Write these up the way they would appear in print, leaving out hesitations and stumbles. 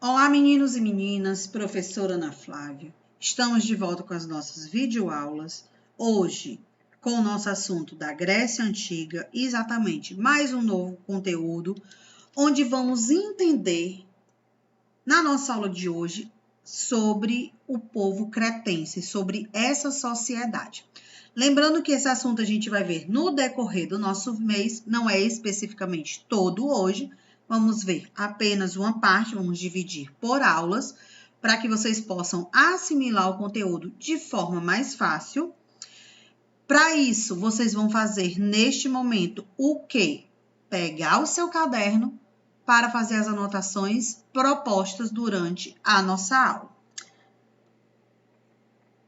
Olá, meninos e meninas, professora Ana Flávia. Estamos de volta com as nossas videoaulas. Hoje, com o nosso assunto da Grécia Antiga, exatamente mais um novo conteúdo, onde vamos entender, na nossa aula de hoje, sobre o povo cretense, sobre essa sociedade. Lembrando que esse assunto a gente vai ver no decorrer do nosso mês, não é especificamente todo hoje. Vamos ver apenas uma parte, vamos dividir por aulas, para que vocês possam assimilar o conteúdo de forma mais fácil. Para isso, vocês vão fazer neste momento o quê? Pegar o seu caderno para fazer as anotações propostas durante a nossa aula.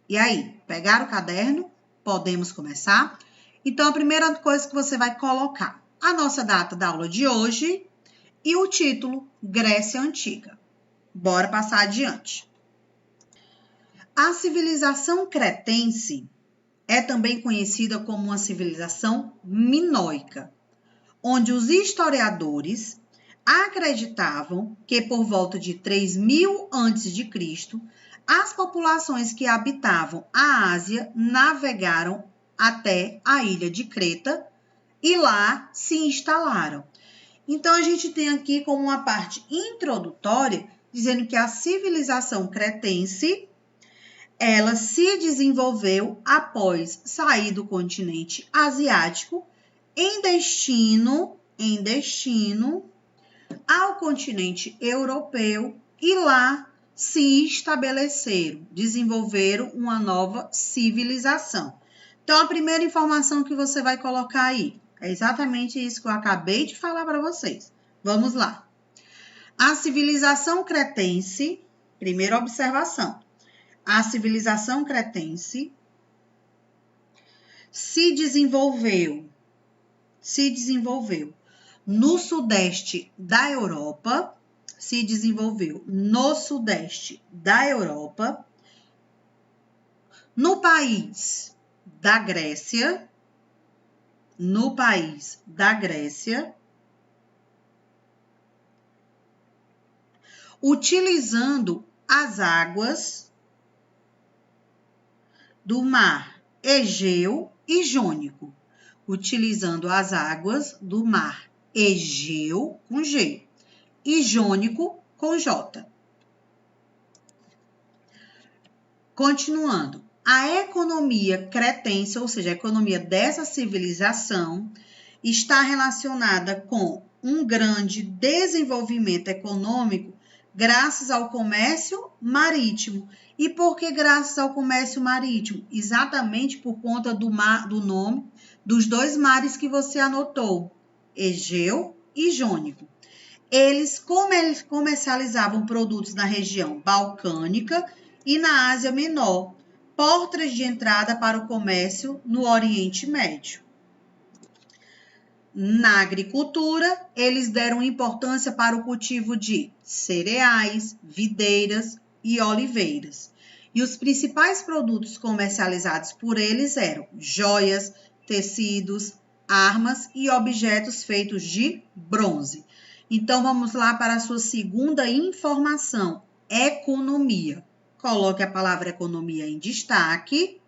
E aí, pegaram o caderno? Podemos começar? Então, a primeira coisa que você vai colocar a nossa data da aula de hoje e o título Grécia Antiga. Bora passar adiante. A civilização cretense é também conhecida como uma civilização minoica, onde os historiadores acreditavam que por volta de 3000 a.C., as populações que habitavam a Ásia navegaram até a ilha de Creta e lá se instalaram. Então, a gente tem aqui como uma parte introdutória, dizendo que a civilização cretense, ela se desenvolveu após sair do continente asiático em destino ao continente europeu e lá se estabeleceram, desenvolveram uma nova civilização. Então, a primeira informação que você vai colocar aí é exatamente isso que eu acabei de falar para vocês. Vamos lá. A civilização cretense, primeira observação. A civilização cretense se desenvolveu no sudeste da Europa, no país da Grécia, utilizando as águas do mar Egeu e Jônico. Utilizando as águas do mar Egeu com G e Jônico com J. Continuando, a economia cretense, ou seja, a economia dessa civilização, está relacionada com um grande desenvolvimento econômico graças ao comércio marítimo. E por que graças ao comércio marítimo? Exatamente por conta do nome dos dois mares que você anotou, Egeu e Jônico. Eles comercializavam produtos na região balcânica e na Ásia Menor, portas de entrada para o comércio no Oriente Médio. Na agricultura, eles deram importância para o cultivo de cereais, videiras e oliveiras. E os principais produtos comercializados por eles eram joias, tecidos, armas e objetos feitos de bronze. Então, vamos lá para a sua segunda informação, economia. Coloque a palavra economia em destaque.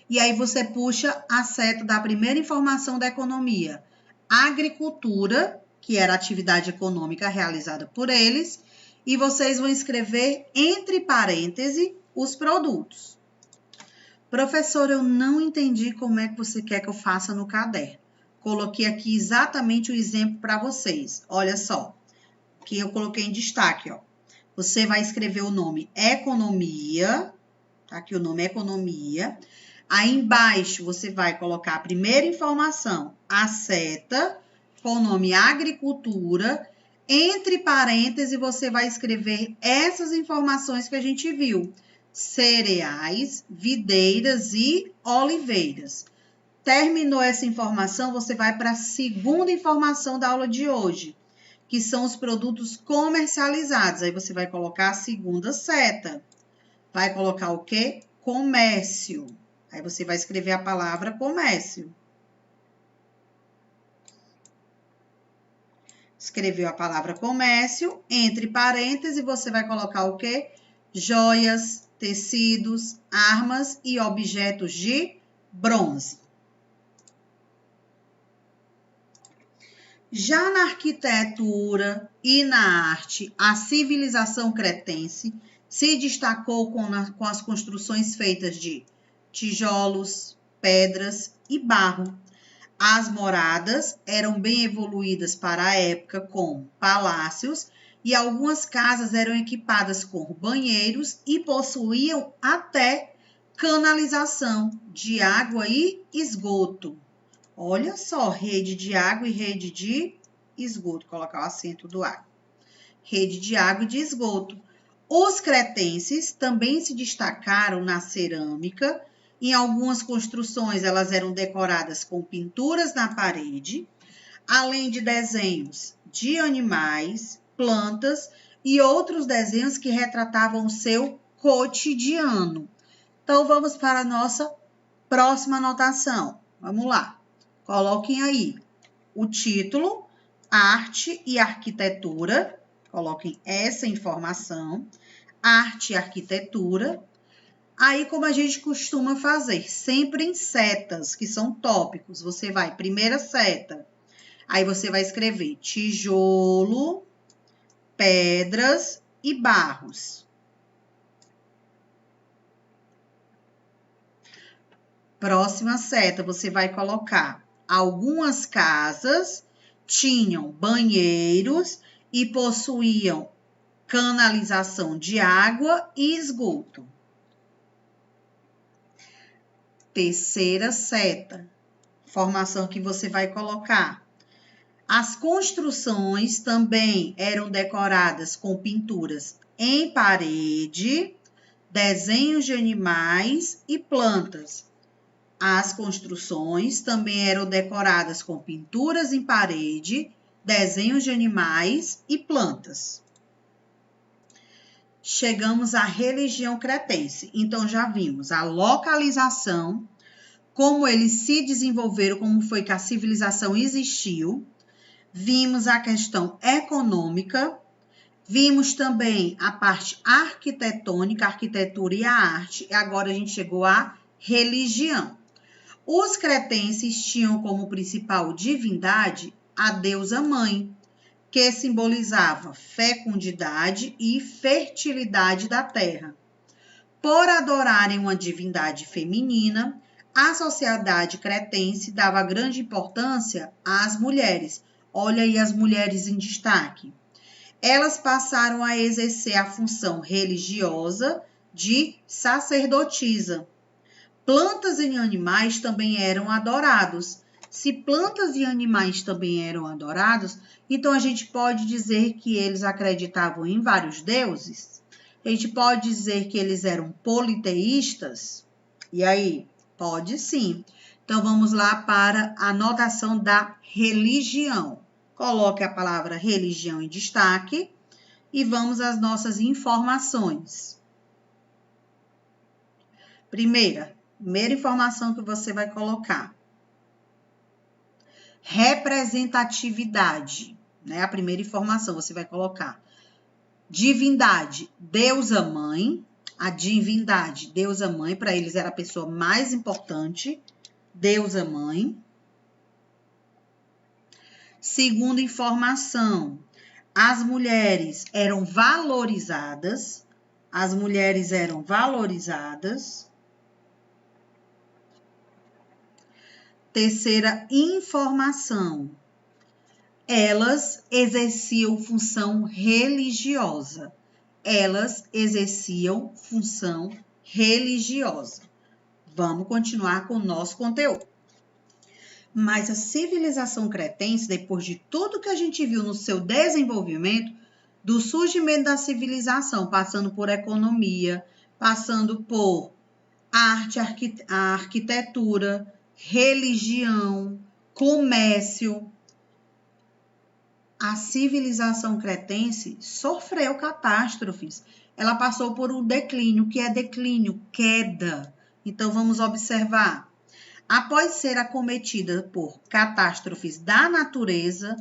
E aí você puxa a seta da primeira informação da economia. Agricultura, que era a atividade econômica realizada por eles. E vocês vão escrever entre parênteses os produtos. Professor, eu não entendi como é que você quer que eu faça no caderno. Coloquei aqui exatamente o exemplo para vocês. Olha só, que eu coloquei em destaque, ó. Você vai escrever o nome economia, tá aqui o nome economia. Aí embaixo você vai colocar a primeira informação, a seta, com o nome agricultura. Entre parênteses você vai escrever essas informações que a gente viu. Cereais, videiras e oliveiras. Terminou essa informação, você vai para a segunda informação da aula de hoje, que são os produtos comercializados. Aí você vai colocar a segunda seta. Vai colocar o quê? Comércio. Aí você vai escrever a palavra comércio. Escreveu a palavra comércio, entre parênteses, você vai colocar o quê? Joias, tecidos, armas e objetos de bronze. Já na arquitetura e na arte, a civilização cretense se destacou com as construções feitas de tijolos, pedras e barro. As moradas eram bem evoluídas para a época, com palácios, e algumas casas eram equipadas com banheiros e possuíam até canalização de água e esgoto. Olha só, rede de água e rede de esgoto. Vou colocar o acento do água. Rede de água e de esgoto. Os cretenses também se destacaram na cerâmica. Em algumas construções, elas eram decoradas com pinturas na parede, além de desenhos de animais, plantas e outros desenhos que retratavam o seu cotidiano. Então, vamos para a nossa próxima anotação. Vamos lá. Coloquem aí o título, arte e arquitetura. Coloquem essa informação, arte e arquitetura. Aí, como a gente costuma fazer, sempre em setas, que são tópicos. Você vai, primeira seta, aí você vai escrever tijolo, pedras e barros. Próxima seta, você vai colocar algumas casas tinham banheiros e possuíam canalização de água e esgoto. Terceira seta, informação que você vai colocar. As construções também eram decoradas com pinturas em parede, desenhos de animais e plantas. As construções também eram decoradas com pinturas em parede, desenhos de animais e plantas. Chegamos à religião cretense. Então, já vimos a localização, como eles se desenvolveram, como foi que a civilização existiu. Vimos a questão econômica. Vimos também a parte arquitetônica, a arquitetura e a arte. E agora a gente chegou à religião. Os cretenses tinham como principal divindade a deusa mãe, que simbolizava fecundidade e fertilidade da terra. Por adorarem uma divindade feminina, a sociedade cretense dava grande importância às mulheres. Olha aí as mulheres em destaque. Elas passaram a exercer a função religiosa de sacerdotisa. Plantas e animais também eram adorados. Se plantas e animais também eram adorados, então a gente pode dizer que eles acreditavam em vários deuses? A gente pode dizer que eles eram politeístas? E aí? Pode sim. Então vamos lá para a anotação da religião. Coloque a palavra religião em destaque e vamos às nossas informações. Primeira informação que você vai colocar. Representatividade, né? A primeira informação você vai colocar. Divindade, deusa mãe. A divindade, deusa mãe, para eles era a pessoa mais importante, deusa mãe. Segunda informação, as mulheres eram valorizadas. As mulheres eram valorizadas. Terceira informação, elas exerciam função religiosa. Elas exerciam função religiosa. Vamos continuar com o nosso conteúdo. Mas a civilização cretense, depois de tudo que a gente viu no seu desenvolvimento, do surgimento da civilização, passando por economia, passando por arte, a arquitetura, religião, comércio, a civilização cretense sofreu catástrofes. Ela passou por um declínio. O que é declínio? Queda. Então, vamos observar. Após ser acometida por catástrofes da natureza,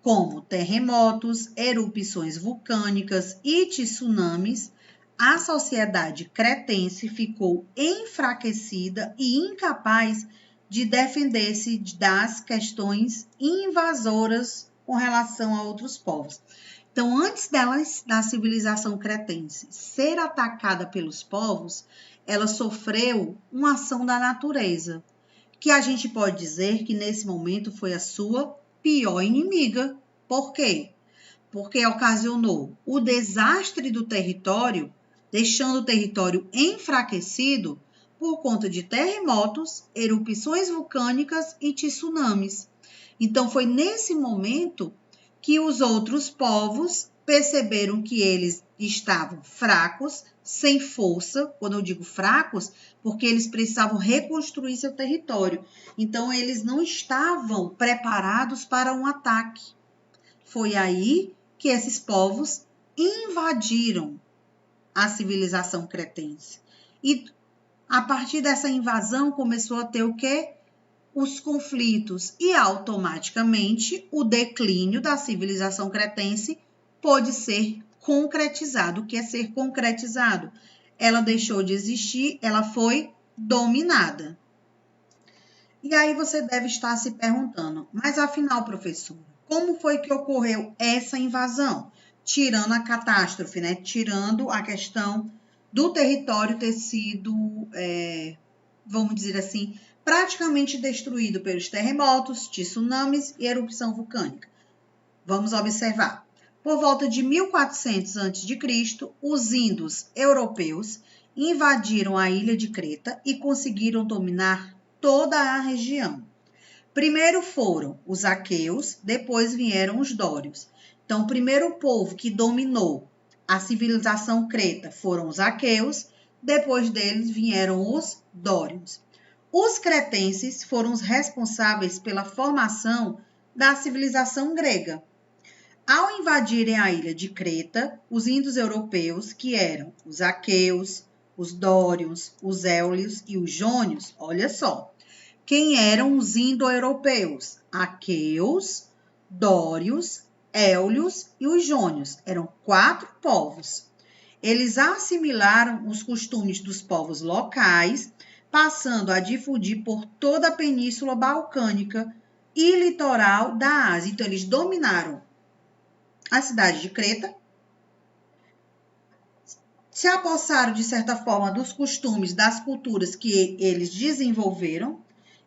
como terremotos, erupções vulcânicas e tsunamis, a sociedade cretense ficou enfraquecida e incapaz de defender-se das questões invasoras com relação a outros povos. Então, antes da civilização cretense ser atacada pelos povos, ela sofreu uma ação da natureza, que a gente pode dizer que nesse momento foi a sua pior inimiga. Por quê? Porque ocasionou o desastre do território, deixando o território enfraquecido por conta de terremotos, erupções vulcânicas e tsunamis. Então, foi nesse momento que os outros povos perceberam que eles estavam fracos, sem força. Quando eu digo fracos, porque eles precisavam reconstruir seu território. Então, eles não estavam preparados para um ataque. Foi aí que esses povos invadiram a civilização cretense. E a partir dessa invasão começou a ter o quê? Os conflitos, e automaticamente o declínio da civilização cretense pôde ser concretizado. O que é ser concretizado? Ela deixou de existir, ela foi dominada. E aí você deve estar se perguntando, mas afinal, professor, como foi que ocorreu essa invasão? Tirando a catástrofe, né? Tirando a questão do território ter sido, vamos dizer assim, praticamente destruído pelos terremotos, tsunamis e erupção vulcânica. Vamos observar. Por volta de 1400 a.C., os índios europeus invadiram a ilha de Creta e conseguiram dominar toda a região. Primeiro foram os aqueus, depois vieram os dórios. Então, o primeiro povo que dominou a civilização creta foram os aqueus, depois deles vieram os dórios. Os cretenses foram os responsáveis pela formação da civilização grega. Ao invadirem a ilha de Creta, os índios europeus, que eram os aqueus, os dórios, os éolios e os jônios, olha só, quem eram os indo-europeus? Aqueus, dórios, éolios e os jônios. Eram 4 povos. Eles assimilaram os costumes dos povos locais, passando a difundir por toda a Península Balcânica e litoral da Ásia. Então, eles dominaram a cidade de Creta, se apossaram, de certa forma, dos costumes, das culturas que eles desenvolveram,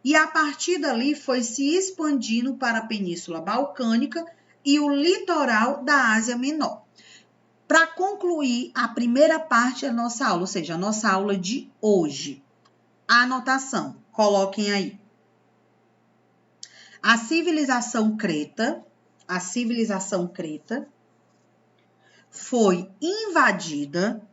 e a partir dali foi se expandindo para a Península Balcânica e o litoral da Ásia Menor. Para concluir a primeira parte da nossa aula, ou seja, a nossa aula de hoje, a anotação, coloquem aí. A civilização creta foi invadida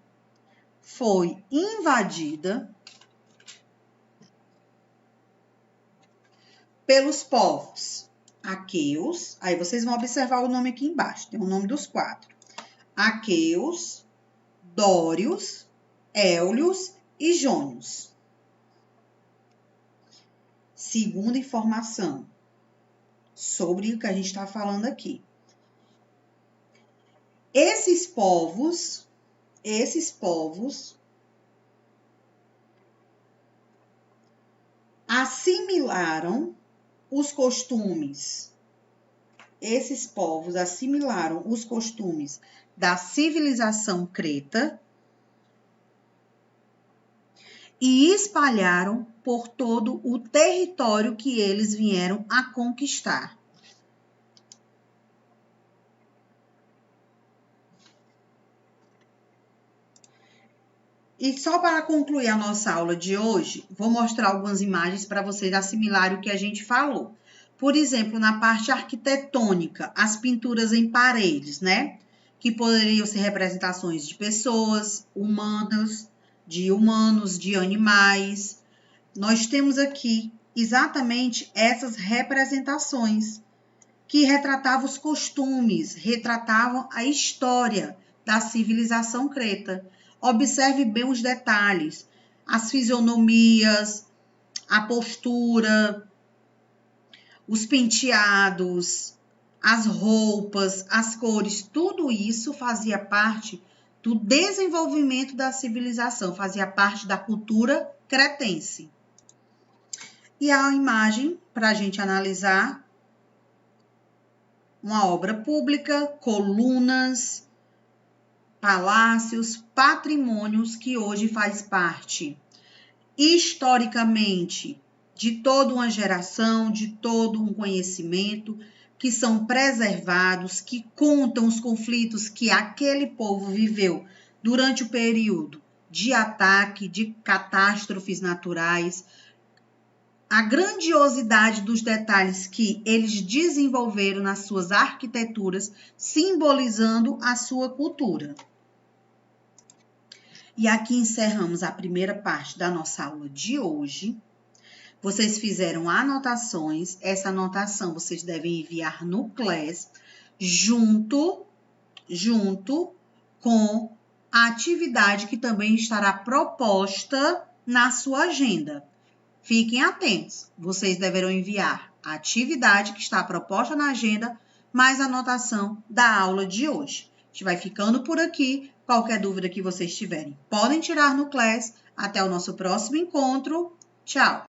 pelos povos aqueus. Aí vocês vão observar o nome aqui embaixo, tem o nome dos 4. Aqueus, dórios, éolios e jônios. Segunda informação sobre o que a gente está falando aqui. Esses povos assimilaram os costumes. Esses povos assimilaram os costumes da civilização creta e espalharam por todo o território que eles vieram a conquistar. E só para concluir a nossa aula de hoje, vou mostrar algumas imagens para vocês assimilarem o que a gente falou. Por exemplo, na parte arquitetônica, as pinturas em paredes, né? Que poderiam ser representações de pessoas, humanos, de animais. Nós temos aqui exatamente essas representações que retratavam os costumes, retratavam a história da civilização creta. Observe bem os detalhes, as fisionomias, a postura, os penteados, as roupas, as cores, tudo isso fazia parte do desenvolvimento da civilização, fazia parte da cultura cretense. E a imagem, para a gente analisar, uma obra pública, colunas, palácios, patrimônios que hoje faz parte, historicamente, de toda uma geração, de todo um conhecimento, que são preservados, que contam os conflitos que aquele povo viveu durante o período de ataque, de catástrofes naturais, a grandiosidade dos detalhes que eles desenvolveram nas suas arquiteturas, simbolizando a sua cultura. E aqui encerramos a primeira parte da nossa aula de hoje. Vocês fizeram anotações, essa anotação vocês devem enviar no Class, junto com a atividade que também estará proposta na sua agenda. Fiquem atentos, vocês deverão enviar a atividade que está proposta na agenda, mais a anotação da aula de hoje. A gente vai ficando por aqui. Qualquer dúvida que vocês tiverem, podem tirar no Class. Até o nosso próximo encontro. Tchau!